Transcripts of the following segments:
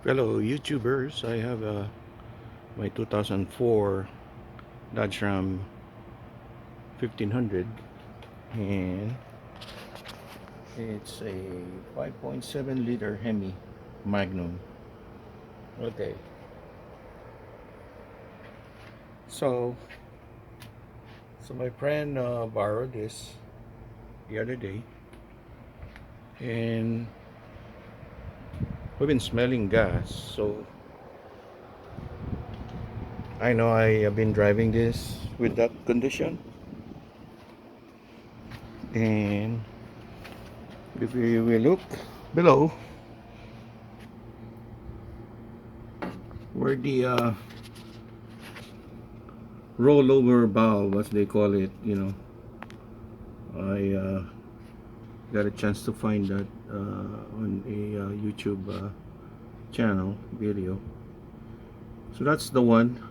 Hello YouTubers, I have my 2004 Dodge Ram 1500 and it's a 5.7 liter Hemi Magnum. Okay, so my friend borrowed this the other day and we've been smelling gas, so I know I have been driving this with that condition. And if we will look below where the rollover valve, as they call it, I got a chance to find that on a YouTube channel video. So that's the one,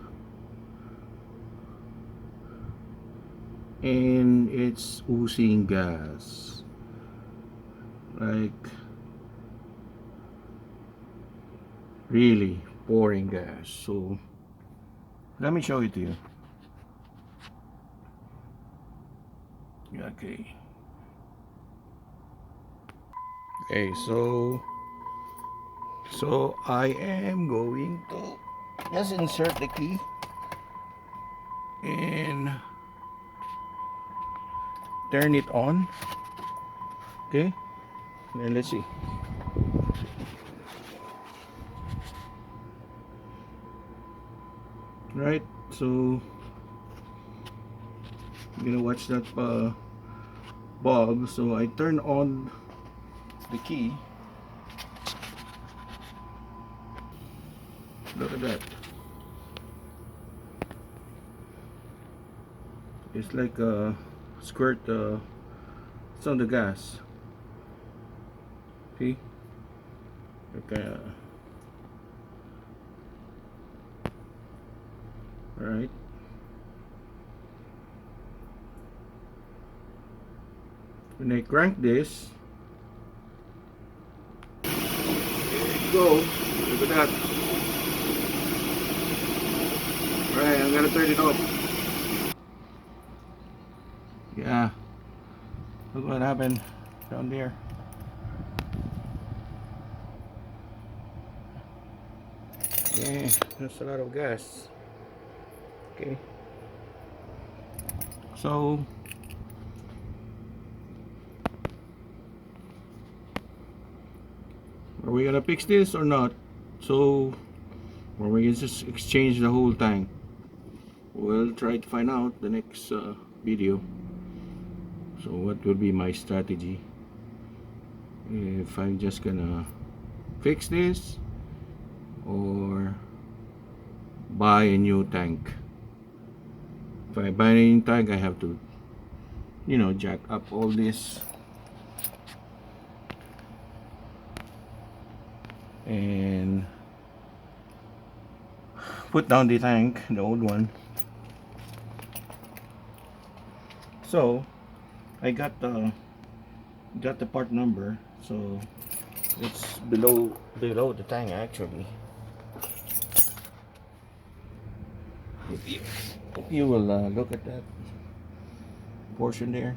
and it's oozing gas, like really pouring gas. So let me show it to you. Okay, so I am going to just insert the key and turn it on. Okay, and let's see. Right, so I'm gonna watch that bulb. So I turn on the key. Look at that. It's like a squirt. It's on the gas. See? Okay. All right. When I crank this, there you go. Look at that. Alright, I'm gonna turn it off. Yeah. Look what happened down there. Yeah, that's a lot of gas. Okay. So are we gonna fix this or not? So, or we can just exchange the whole tank? We'll try to find out the next video. So what will be my strategy if I'm just gonna fix this or buy a new tank? If I buy a new tank, I have to, jack up all this and put down the tank, the old one. So I got the part number, so it's below the tank actually. If you will look at that portion there,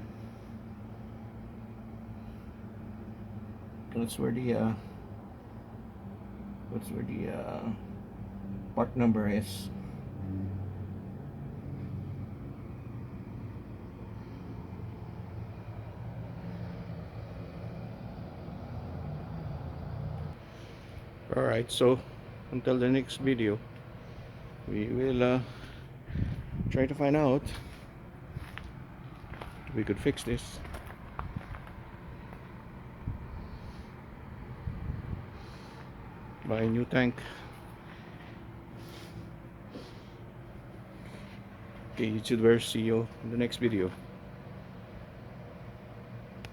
that's where the part number is. Alright, so until the next video, we will try to find out if we could fix this. Buy a new tank. Okay, YouTubers, see you in the next video.